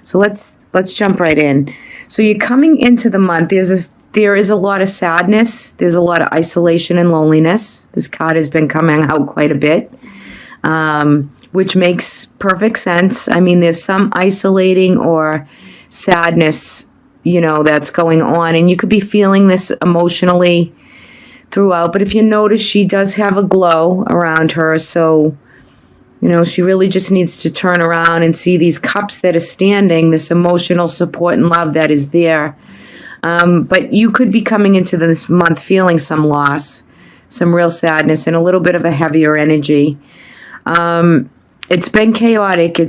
So let's jump right in. So you're coming into the month. There is a lot of sadness. There's a lot of isolation and loneliness. This card has been coming out quite a bit, which makes perfect sense. I mean, there's some isolating or sadness, that's going on, and you could be feeling this emotionally throughout. But if you notice, she does have a glow around her, so she really just needs to turn around and see these cups that are standing, this emotional support and love that is there. But you could be coming into this month feeling some loss, some real sadness, and a little bit of a heavier energy. It's been chaotic.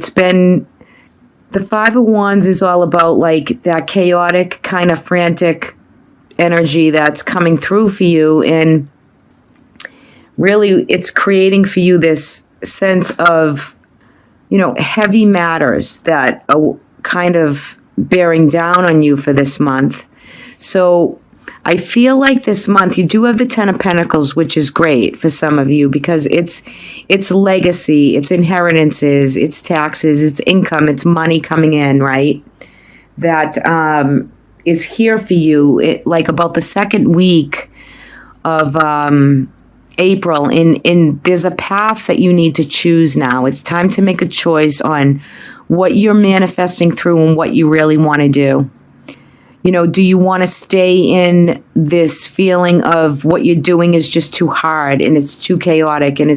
The Five of Wands is all about like that chaotic, kind of frantic energy that's coming through for you. And really, it's creating for you this sense of, heavy matters that are kind of bearing down on you for this month. So I feel like this month you do have the Ten of Pentacles, which is great for some of you because it's legacy, it's inheritances, it's taxes, it's income, it's money coming in, right? That is here for you, like about the second week of April. And there's a path that you need to choose now. It's time to make a choice on what you're manifesting through and what you really want to do. Do you want to stay in this feeling of what you're doing is just too hard and it's too chaotic and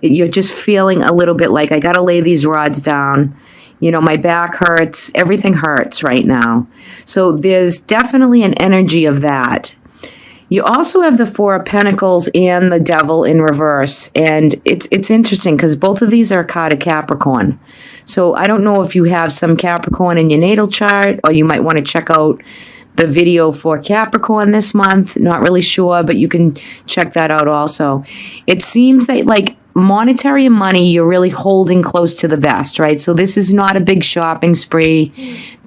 you're just feeling a little bit like I got to lay these rods down. My back hurts. Everything hurts right now. So there's definitely an energy of that. You also have the Four of Pentacles and the Devil in reverse. And it's interesting because both of these are a card of Capricorn. So I don't know if you have some Capricorn in your natal chart, or you might want to check out the video for Capricorn this month. Not really sure, but you can check that out also. It seems that like monetary and money, you're really holding close to the vest, right? So this is not a big shopping spree.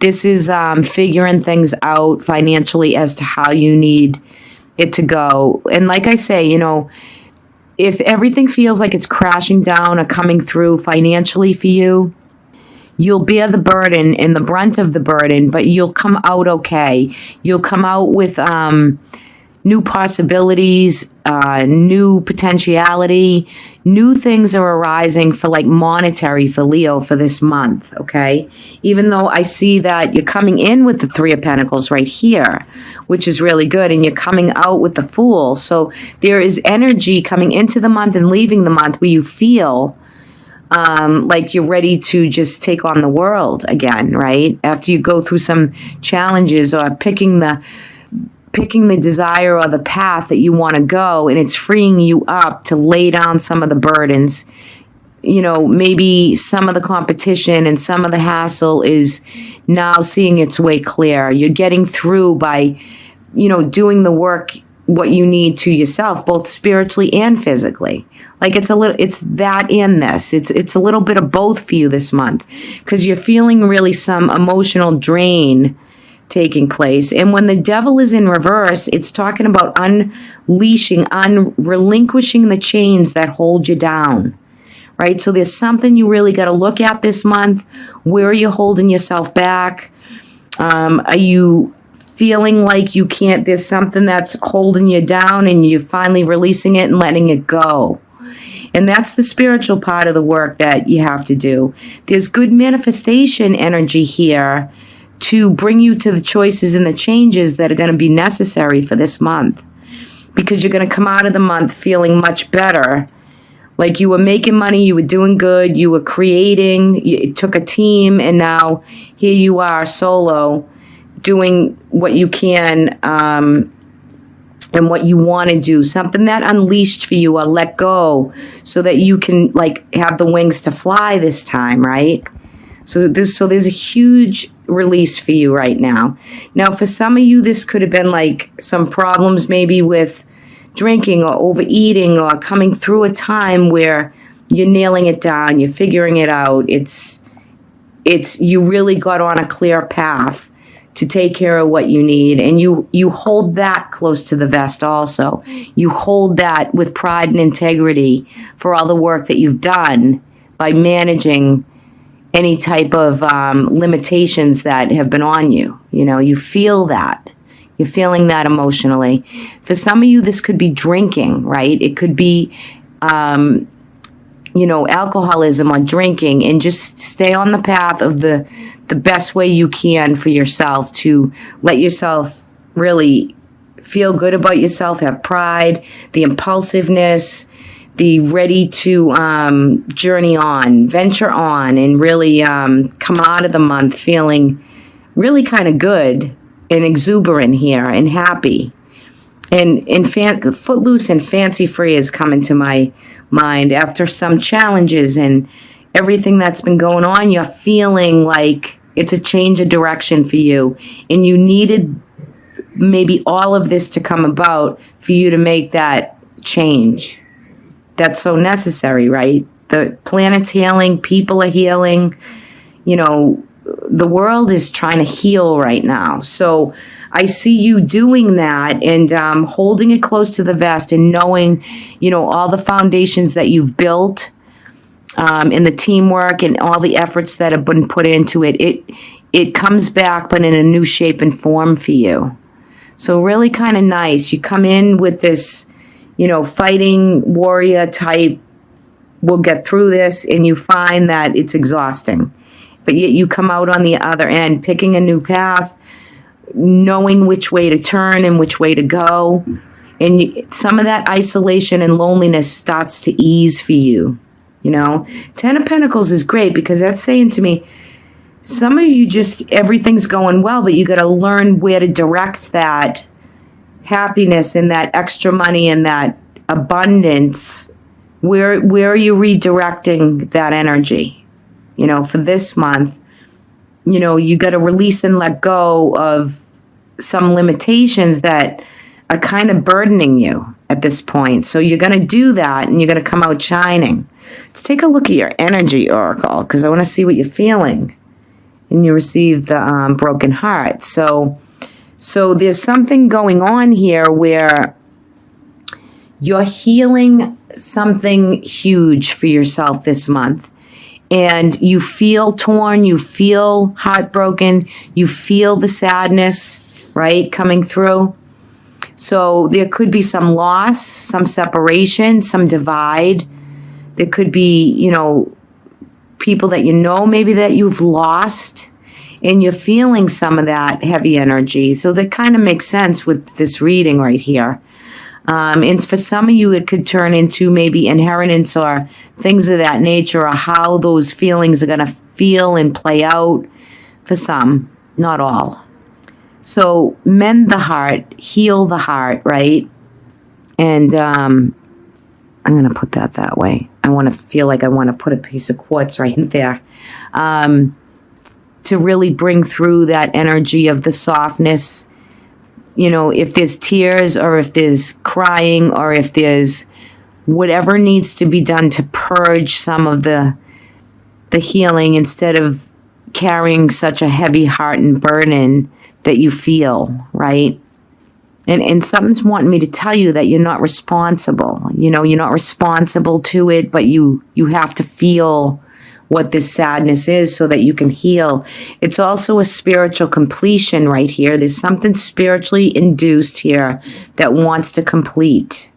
This is figuring things out financially as to how you need it to go. And like I say, if everything feels like it's crashing down or coming through financially for you, you'll bear the burden and the brunt of the burden, but you'll come out okay. You'll come out with new possibilities, new potentiality, new things are arising for like monetary for Leo for this month, okay? Even though I see that you're coming in with the Three of Pentacles right here, which is really good, and you're coming out with the Fool. So there is energy coming into the month and leaving the month where you feel like you're ready to just take on the world again, right? After you go through some challenges or picking the desire or the path that you want to go, and it's freeing you up to lay down some of the burdens. Maybe some of the competition and some of the hassle is now seeing its way clear. You're getting through by, doing the work, what you need to yourself, both spiritually and physically. Like it's that and this. It's a little bit of both for you this month because you're feeling really some emotional drain taking place. And when the Devil is in reverse, it's talking about relinquishing the chains that hold you down, right? So there's something you really got to look at this month. Where are you holding yourself back? Are you feeling like you can't, there's something that's holding you down and you're finally releasing it and letting it go? And that's the spiritual part of the work that you have to do. There's good manifestation energy here to bring you to the choices and the changes that are going to be necessary for this month. Because you're going to come out of the month feeling much better. Like you were making money, you were doing good, you were creating, it took a team, and now here you are solo doing what you can and what you want to do. Something that unleashed for you or let go so that you can like have the wings to fly this time, right? So there's a huge release for you right now. Now, for some of you, this could have been like some problems maybe with drinking or overeating or coming through a time where you're nailing it down, you're figuring it out. It's you really got on a clear path to take care of what you need, and you hold that close to the vest also. You hold that with pride and integrity for all the work that you've done by managing any type of limitations that have been on you. You know, you feel that. You're feeling that emotionally. For some of you, this could be drinking, right? It could be, alcoholism or drinking, and just stay on the path of the best way you can for yourself to let yourself really feel good about yourself, have pride, the impulsiveness, the ready to journey on, venture on, and really come out of the month feeling really kind of good and exuberant here and happy. And footloose and fancy-free is coming to my mind after some challenges and everything that's been going on. You're feeling like it's a change of direction for you, and you needed maybe all of this to come about for you to make that change. That's so necessary, right? The planet's healing, people are healing, the world is trying to heal right now. So I see you doing that and holding it close to the vest and knowing, all the foundations that you've built and the teamwork and all the efforts that have been put into it. It comes back, but in a new shape and form for you. So really kind of nice. You come in with this, fighting warrior type, we'll get through this, and you find that it's exhausting. But yet you come out on the other end, picking a new path, knowing which way to turn and which way to go. And some of that isolation and loneliness starts to ease for you. 10 of Pentacles is great because that's saying to me, some of you just, everything's going well, but you got to learn where to direct that happiness and that extra money and that abundance. Where are you redirecting that energy? For this month, you got to release and let go of some limitations that are kind of burdening you at this point. So you're going to do that and you're going to come out shining. Let's take a look at your energy oracle because I want to see what you're feeling. And you receive the broken heart. So there's something going on here where you're healing something huge for yourself this month. And you feel torn, you feel heartbroken, you feel the sadness, right, coming through. So there could be some loss, some separation, some divide. There could be, people that maybe that you've lost, and you're feeling some of that heavy energy. So that kind of makes sense with this reading right here. And for some of you, it could turn into maybe inheritance or things of that nature, or how those feelings are going to feel and play out for some, not all. So mend the heart, heal the heart, right? And I'm going to put that way. I want to feel like I want to put a piece of quartz right in there to really bring through that energy of the softness. If there's tears or if there's crying or if there's whatever needs to be done to purge some of the healing instead of carrying such a heavy heart and burden that you feel, right? And something's wanting me to tell you that you're not responsible. You're not responsible to it, but you have to feel what this sadness is so that you can heal. It's also a spiritual completion right here. There's something spiritually induced here that wants to complete.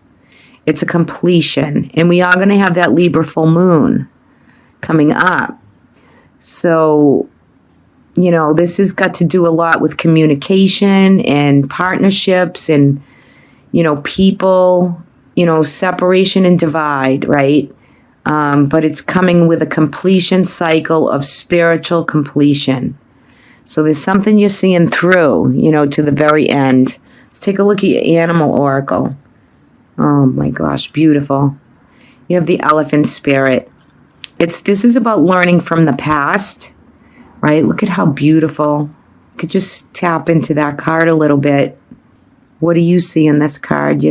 It's a completion. And we are going to have that Libra full moon coming up. So, this has got to do a lot with communication and partnerships and, people, separation and divide, right? But it's coming with a completion cycle of spiritual completion. So there's something you're seeing through, to the very end. Let's take a look at your animal oracle. Oh my gosh, beautiful. You have the elephant spirit. This is about learning from the past, right? Look at how beautiful. You could just tap into that card a little bit. What do you see in this card,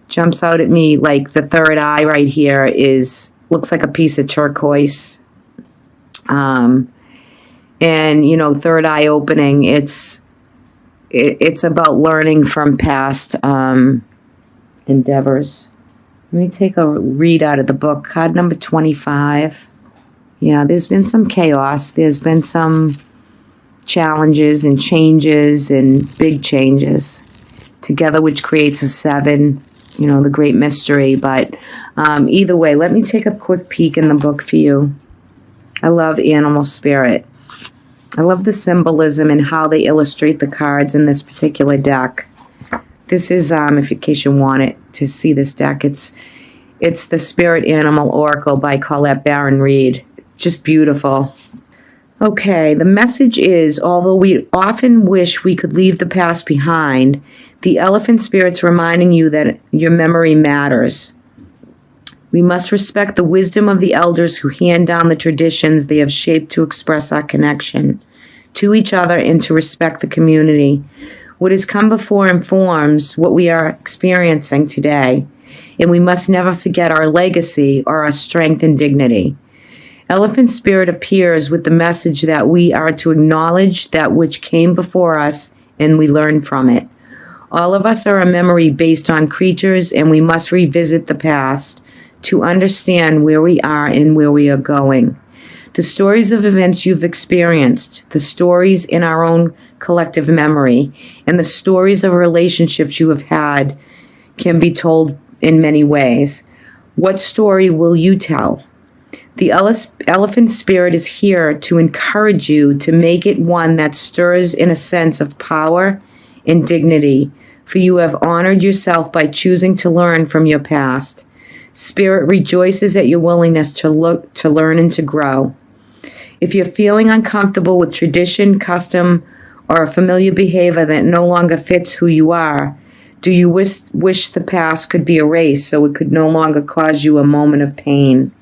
Jumps out at me like the third eye right here looks like a piece of turquoise. And, third eye opening, it's about learning from past endeavors. Let me take a read out of the book. Card number 25. Yeah, there's been some chaos. There's been some challenges and changes and big changes together, which creates a 7, the great mystery. But either way, let me take a quick peek in the book for you. I love animal spirit. I love the symbolism and how they illustrate the cards in this particular deck. This is, if in case you want it to see this deck, it's the Spirit Animal Oracle by Colette Baron Reed. Just beautiful. Okay, the message is, although we often wish we could leave the past behind, the elephant spirit's reminding you that your memory matters. We must respect the wisdom of the elders who hand down the traditions they have shaped to express our connection to each other and to respect the community. What has come before informs what we are experiencing today, and we must never forget our legacy or our strength and dignity. Elephant Spirit appears with the message that we are to acknowledge that which came before us and we learn from it. All of us are a memory based on creatures, and we must revisit the past to understand where we are and where we are going. The stories of events you've experienced, the stories in our own collective memory, and the stories of relationships you have had can be told in many ways. What story will you tell? The elephant spirit is here to encourage you to make it one that stirs in a sense of power and dignity, for you have honored yourself by choosing to learn from your past. Spirit rejoices at your willingness to learn, and to grow. If you're feeling uncomfortable with tradition, custom, or a familiar behavior that no longer fits who you are, do you wish the past could be erased so it could no longer cause you a moment of pain?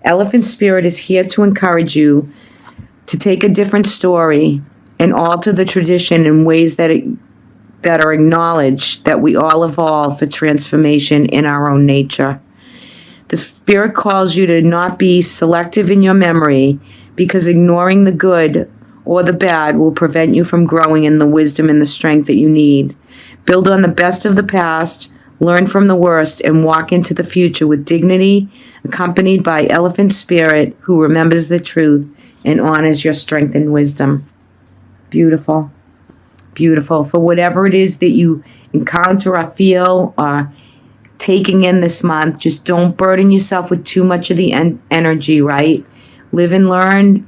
Elephant Spirit is here to encourage you to take a different story and alter the tradition in ways that are acknowledged that we all evolve for transformation in our own nature. The Spirit calls you to not be selective in your memory, because ignoring the good or the bad will prevent you from growing in the wisdom and the strength that you need. Build on the best of the past, learn from the worst, and walk into the future with dignity, accompanied by Elephant Spirit, who remembers the truth and honors your strength and wisdom. Beautiful. Beautiful. For whatever it is that you encounter or feel or taking in this month, just don't burden yourself with too much of the energy, right? Live and learn,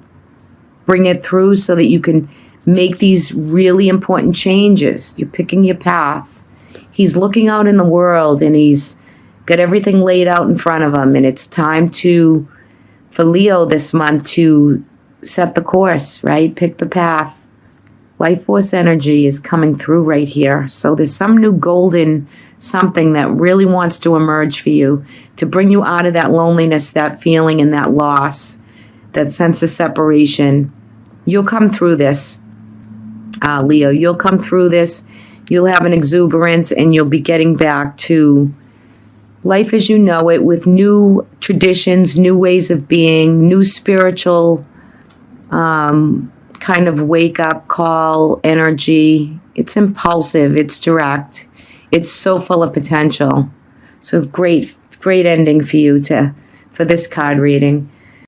bring it through so that you can make these really important changes. You're picking your path. He's looking out in the world, and he's got everything laid out in front of him, and it's time for Leo this month to set the course, right? Pick the path. Life force energy is coming through right here. So there's some new golden something that really wants to emerge for you to bring you out of that loneliness, that feeling, and that loss, that sense of separation. You'll come through this, Leo. You'll come through this. You'll have an exuberance, and you'll be getting back to life as you know it, with new traditions, new ways of being, new spiritual kind of wake-up call energy. It's impulsive. It's direct. It's so full of potential. So great ending for you for this card reading.